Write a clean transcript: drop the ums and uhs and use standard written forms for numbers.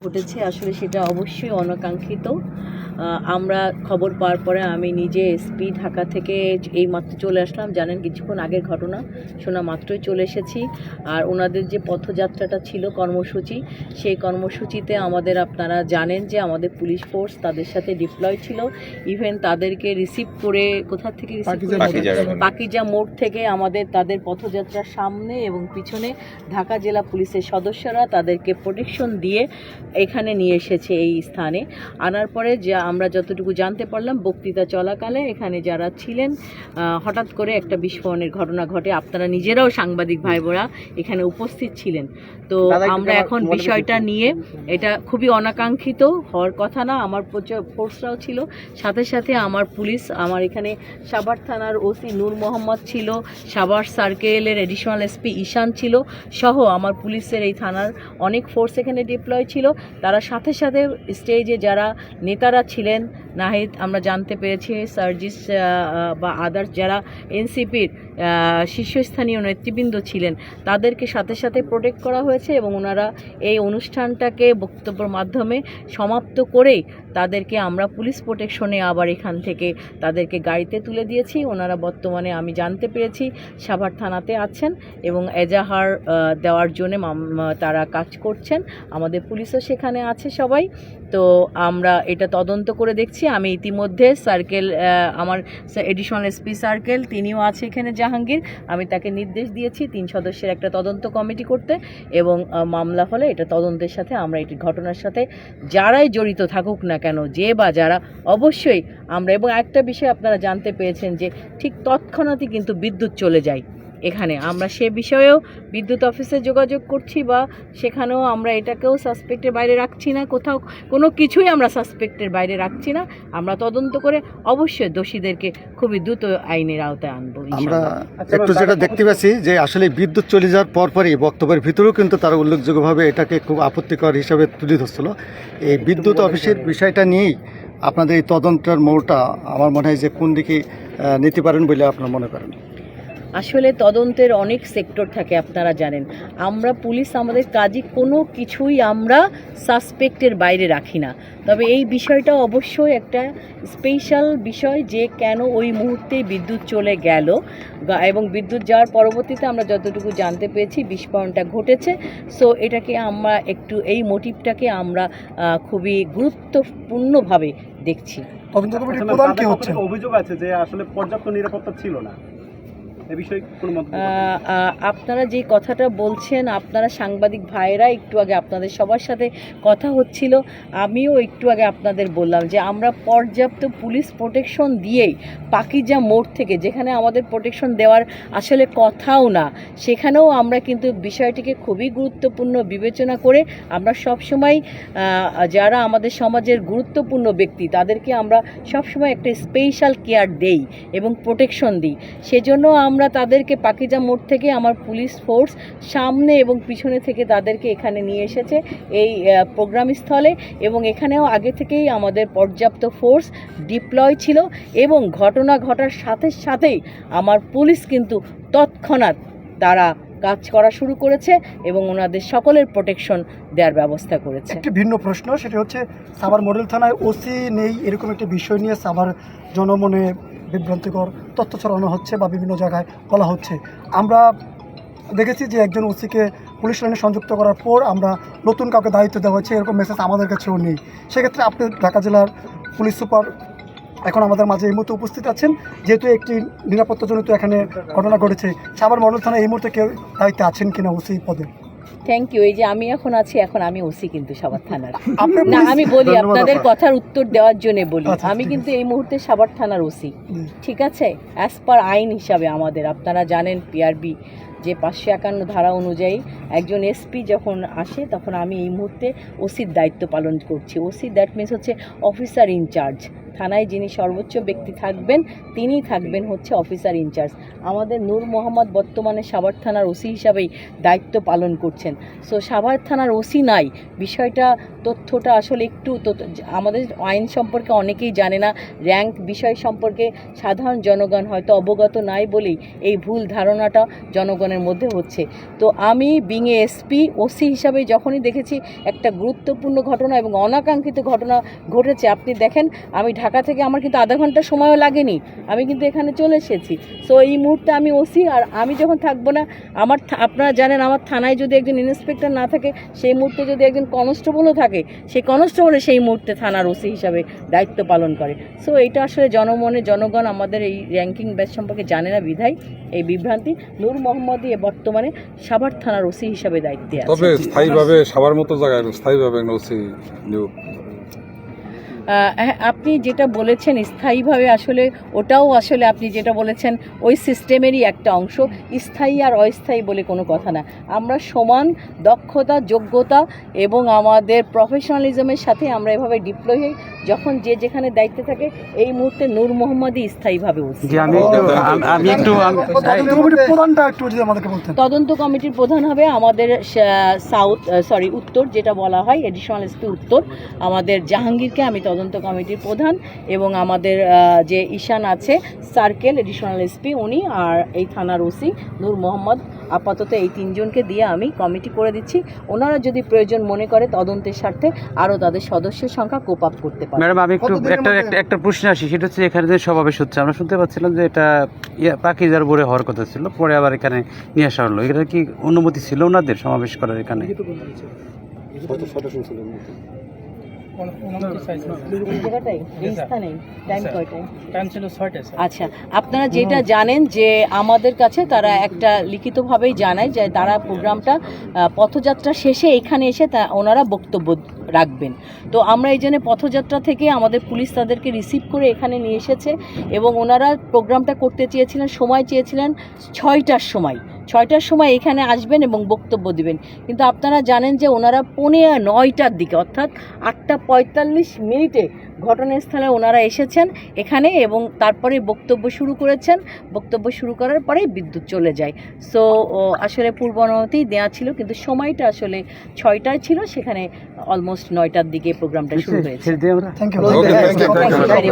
ঘটেছে আসলে সেটা অবশ্যই অনাকাঙ্ক্ষিত। আমরা খবর পাওয়ার পরে আমি নিজে এসপি ঢাকা থেকে এইমাত্র চলে আসলাম। জানেন কিছুক্ষণ আগের ঘটনা শোনা মাত্রই চলে এসেছি। আর ওনাদের যে পথযাত্রাটা ছিল কর্মসূচি, সেই কর্মসূচিতে আমাদের আপনারা জানেন যে আমাদের পুলিশ ফোর্স তাদের সাথে ডিপ্লয় ছিল। ইভেন তাদেরকে রিসিভ করে কোথা থেকে পাকিজা মোড় থেকে আমাদের তাদের পথযাত্রার সামনে এবং পিছনে ঢাকা জেলা পুলিশের সদস্যরা তাদেরকে প্রোটেকশন দিয়ে এখানে নিয়ে এসেছে এই স্থানে। আনার পরে যা আমরা যতটুকু জানতে পারলাম, বক্তৃতা চলাকালে এখানে যারা ছিলেন হঠাৎ করে একটা বিস্ফোরণের ঘটনা ঘটে। আপনারা নিজেরাও সাংবাদিক ভাই বোরা এখানে উপস্থিত ছিলেন। তো আমরা এখন বিষয়টা নিয়ে, এটা খুবই অনাকাঙ্ক্ষিত হওয়ার কথা না। আমার ফোর্সরাও ছিল, সাথে সাথে আমার পুলিশ, আমার এখানে সাভার থানার ওসি নূর মোহাম্মদ ছিল, সাভার সার্কেলের এডিশনাল এসপি ঈশান ছিল, সহ আমার পুলিশের এই থানার অনেক ফোর্স এখানে ডিপ্লয় ছিল। তারা সাথে সাথে স্টেজে যারা নেতারা ছিলেন, নাহিদ আমরা জানতে পেরেছি, সার্জিস বা আদার্স যারা এনসিপির শীর্ষস্থানীয় নেতৃবৃন্দ ছিলেন, তাদেরকে সাথে সাথে প্রোটেক্ট করা হয়েছে এবং ওনারা এই অনুষ্ঠানটাকে বক্তব্যের মাধ্যমে সমাপ্ত করেই তাদেরকে আমরা পুলিশ প্রোটেকশনে আবার এখান থেকে তাদেরকে গাড়িতে তুলে দিয়েছি। ওনারা বর্তমানে আমি জানতে পেরেছি সাভার থানাতে আছেন এবং এজাহার দেওয়ার জন্য তারা কাজ করছেন। আমাদের পুলিশও সেখানে আছে সবাই। তো আমরা এটা তদন্ত করে দেখছি। আমি ইতিমধ্যে সার্কেল, আমার এডিশনাল এসপি সার্কেল তিনিও আছে এখানে, জাহাঙ্গীর, আমি তাকে নির্দেশ দিয়েছি 3 সদস্যের একটা তদন্ত কমিটি করতে এবং মামলা হলে এটা তদন্তের সাথে আমরা এটি ঘটনার সাথে যারাই জড়িত থাকুক না কেন, যে বা যারা, অবশ্যই আমরা। এবং একটা বিষয় আপনারা জানতে পেরেছেন যে ঠিক তৎক্ষণাৎই কিন্তু বিদ্যুৎ চলে যায় এখানে। আমরা সে বিষয়েও বিদ্যুৎ অফিসে যোগাযোগ করছি বা সেখানেও আমরা এটাকেও সাসপেক্টের বাইরে রাখছি না, কোথাও কোনো কিছুই আমরা সাসপেক্টের বাইরে রাখছি না। আমরা তদন্ত করে অবশ্যই দোষীদেরকে খুবই দ্রুত আইনের আওতায় আনবো। আমরা একটু যেটা দেখতে পাচ্ছি যে আসলে বিদ্যুৎ চলে যাওয়ার পরপরই বক্তব্যের ভিতরেও কিন্তু তারা উল্লেখযোগ্যভাবে এটাকে খুব আপত্তিকর হিসাবে তুলে ধরছিল। এই বিদ্যুৎ অফিসের বিষয়টা নিয়েই আপনাদের এই তদন্তের মোড়টা আমার মনে হয় যে কোন দিকে নিতে পারেন বলে আপনারা মনে করেন? আসলে তদন্তের অনেক সেক্টর থাকে, আপনারা জানেন। আমরা পুলিশ আমাদের কাজই কোনো কিছুই আমরা সাসপেক্টের বাইরে রাখি না। তবে এই বিষয়টা অবশ্যই একটা স্পেশাল বিষয় যে কেন ওই মুহূর্তে বিদ্যুৎ চলে গেল এবং বিদ্যুৎ যাওয়ার পরবর্তীতে আমরা যতটুকু জানতে পেরেছি বিস্ফোরণটা ঘটেছে। সো এটাকে আমরা একটু, এই মোটিভটাকে আমরা খুবই গুরুত্বপূর্ণভাবে দেখছি। অভিযোগ আছে যে আসলে পর্যাপ্ত নিরাপত্তা ছিল না। আপনারা যে কথাটা বলছেন, আপনারা সাংবাদিক ভাইয়েরা, একটু আগে আপনাদের সবার সাথে কথা হচ্ছিল, আমিও একটু আগে আপনাদের বললাম যে আমরা পর্যাপ্ত পুলিশ প্রোটেকশন দিয়েই পাকিজা মোড় থেকে, যেখানে আমাদের প্রোটেকশন দেওয়ার আসলে কথাও না, সেখানেও আমরা কিন্তু বিষয়টিকে খুবই গুরুত্বপূর্ণ বিবেচনা করে আমরা সবসময় যারা আমাদের সমাজের গুরুত্বপূর্ণ ব্যক্তি তাদেরকে আমরা সবসময় একটা স্পেশাল কেয়ার দেই এবং প্রোটেকশন দিই। সেজন্য আমরা তাদেরকে পাকিজা মোড় থেকে আমার পুলিশ ফোর্স সামনে এবং পিছনে থেকে তাদেরকে এখানে নিয়ে এসেছে এই প্রোগ্রাম স্থলে এবং এখানেও আগে থেকেই আমাদের পর্যাপ্ত ফোর্স ডিপ্লয় ছিল এবং ঘটনা ঘটার সাথে সাথেই আমার পুলিশ কিন্তু তৎক্ষণাৎ তারা কাজ করা শুরু করেছে এবং ওনাদের সকলের প্রোটেকশন দেওয়ার ব্যবস্থা করেছে। একটি ভিন্ন প্রশ্ন, সেটা হচ্ছে সাভার মডেল থানায় ওসি নেই, এরকম একটি বিষয় নিয়ে সাভার জনমনে বিভ্রান্তিকর তথ্য ছড়ানো হচ্ছে বা বিভিন্ন জায়গায় বলা হচ্ছে। আমরা দেখেছি যে একজন ওসিকে পুলিশ লাইনে সংযুক্ত করার পর আমরা নতুন কাউকে দায়িত্ব দেওয়া হচ্ছে, এরকম মেসেজ আমাদের কাছেও নেই। সেক্ষেত্রে আপনি ঢাকা জেলার পুলিশ সুপার এখন আমাদের মাঝে এই মুহূর্তে উপস্থিত আছেন, যেহেতু একটি নিরাপত্তাজনিত এখানে ঘটনা ঘটেছে, সাভার মডেল থানায় এই মুহূর্তে কেউ দায়িত্বে আছেন কিনা ওসি পদে? Thank you. এই যে আমি এখন আছি, এখন আমি ওসি কিন্তু সাভার থানার না, আমি বলি আপনাদের কথার উত্তর দেওয়ার জন্য বলি, আমি কিন্তু এই মুহূর্তে সাভার থানার ওসি, ঠিক আছে? অ্যাজ পার আইন হিসাবে আমাদের, আপনারা জানেন পিআরবি যে 551 ধারা অনুযায়ী একজন এসপি যখন আসে তখন আমি এই মুহূর্তে ওসির দায়িত্ব পালন করছি। ওসি দ্যাট মিনস হচ্ছে অফিসার ইনচার্জ। থানায় যিনি সর্বোচ্চ ব্যক্তি থাকবেন তিনিই থাকবেন হচ্ছে অফিসার ইনচার্জ। আমাদের নূর মোহাম্মদ বর্তমানে সাভার থানার ওসি হিসাবেই দায়িত্ব পালন করছেন। সো সাভার থানার ওসি নাই, বিষয়টা তথ্যটা আসলে একটু আমাদের আইন সম্পর্কে অনেকেই জানে না, র্যাঙ্ক বিষয় সম্পর্কে সাধারণ জনগণ হয়তো অবগত নাই বলেই এই ভুল ধারণাটা জনগণ জনের মধ্যে হচ্ছে। তো আমি বিং এ এসপি ওসি হিসাবে যখনই দেখেছি একটা গুরুত্বপূর্ণ ঘটনা এবং অনাকাঙ্ক্ষিত ঘটনা ঘটেছে, আপনি দেখেন আমি ঢাকা থেকে আমার কিন্তু আধা ঘন্টা সময়ও লাগেনি, আমি কিন্তু এখানে চলে এসেছি। সো এই মুহূর্তে আমি ওসি, আর আমি যখন থাকবো না আপনারা জানেন আমার থানায় যদি একজন ইন্সপেক্টর না থাকে, সেই মুহূর্তে যদি একজন কনস্টেবলও থাকে, সেই কনস্টেবলে সেই মুহূর্তে থানার ওসি হিসাবে দায়িত্ব পালন করে। সো এটা আসলে জনগণ আমাদের এই র্যাঙ্কিং ব্যাচ সম্পর্কে জানে না বিধায় এই বিভ্রান্তি। নূর মোহাম্মদই বর্তমানে সাভার থানার ওসি হিসাবে দায়িত্বে আছে। তবে স্থায়ীভাবে সবার মতো জায়গায় স্থায়ীভাবে ওসি নিয়োগ হ্যাঁ, আপনি যেটা বলেছেন স্থায়ীভাবে, আসলে ওটাও আসলে আপনি যেটা বলেছেন ওই সিস্টেমেরই একটা অংশ। স্থায়ী আর অস্থায়ী বলে কোনো কথা না, আমরা সমান দক্ষতা, যোগ্যতা এবং আমাদের প্রফেশনালিজমের সাথে আমরা এভাবে ডিপ্লয় হই যখন যে যেখানে দায়িত্বে থাকে। এই মুহূর্তে নূর মোহাম্মদই স্থায়ীভাবে ওসি। প্রধানটা একটু যদি আমাদেরকে বলতেন। তদন্ত কমিটির প্রধান হবে আমাদের উত্তর, যেটা বলা হয় এডিশনাল এসপি উত্তর, আমাদের জাহাঙ্গীরকে আমি তদন্ত কমিটির প্রধান, এবং আমাদের যে ঈশান আছে সার্কেল এডিশনাল এসপি উনি, আর এই থানার ওসি নূর মোহাম্মদ, আপাতত এই তিনজনকে দিয়ে আমি কমিটি করে দিচ্ছি। ওনারা যদি প্রয়োজন মনে করে তদন্তের স্বার্থে আরও তাদের সদস্যের সংখ্যা কোপ আপ করতে পারে। ম্যাডাম, আমি একটু একটা প্রশ্ন আসি, সেটা হচ্ছে এখানে যে সমাবেশ হচ্ছে আমরা শুনতে পাচ্ছিলাম যে এটা পাকিজার বোরে হওয়ার কথা ছিল, পরে আবার এখানে নিয়ে আসা হলো। এটা কি অনুমতি ছিল ওনাদের সমাবেশ করার এখানে? আচ্ছা, আপনারা যেটা জানেন যে আমাদের কাছে তারা একটা লিখিতভাবেই জানায় যে তারা প্রোগ্রামটা পথযাত্রা শেষে এখানে এসে ওনারা বক্তব্য রাখবেন। তো আমরা এই জন্য পথযাত্রা থেকে আমাদের পুলিশ তাদেরকে রিসিভ করে এখানে নিয়ে এসেছে, এবং ওনারা প্রোগ্রামটা করতে চেয়েছিলেন, সময় চেয়েছিলেন 6টার সময় এখানে আসবেন এবং বক্তব্য দিবেন। কিন্তু আপনারা জানেন যে ওনারা 9:45 দিকে, অর্থাৎ 8:45 ঘটনাস্থলে ওনারা এসেছেন এখানে, এবং তারপরে বক্তব্য শুরু করেছেন। বক্তব্য শুরু করার পরেই বিদ্যুৎ চলে যায়। সো আসলে পূর্বানুমতি দেওয়া ছিল, কিন্তু সময়টা আসলে 6টায় ছিল, সেখানে অলমোস্ট 9টার দিকে প্রোগ্রামটা শুরু হয়েছে। Thank you.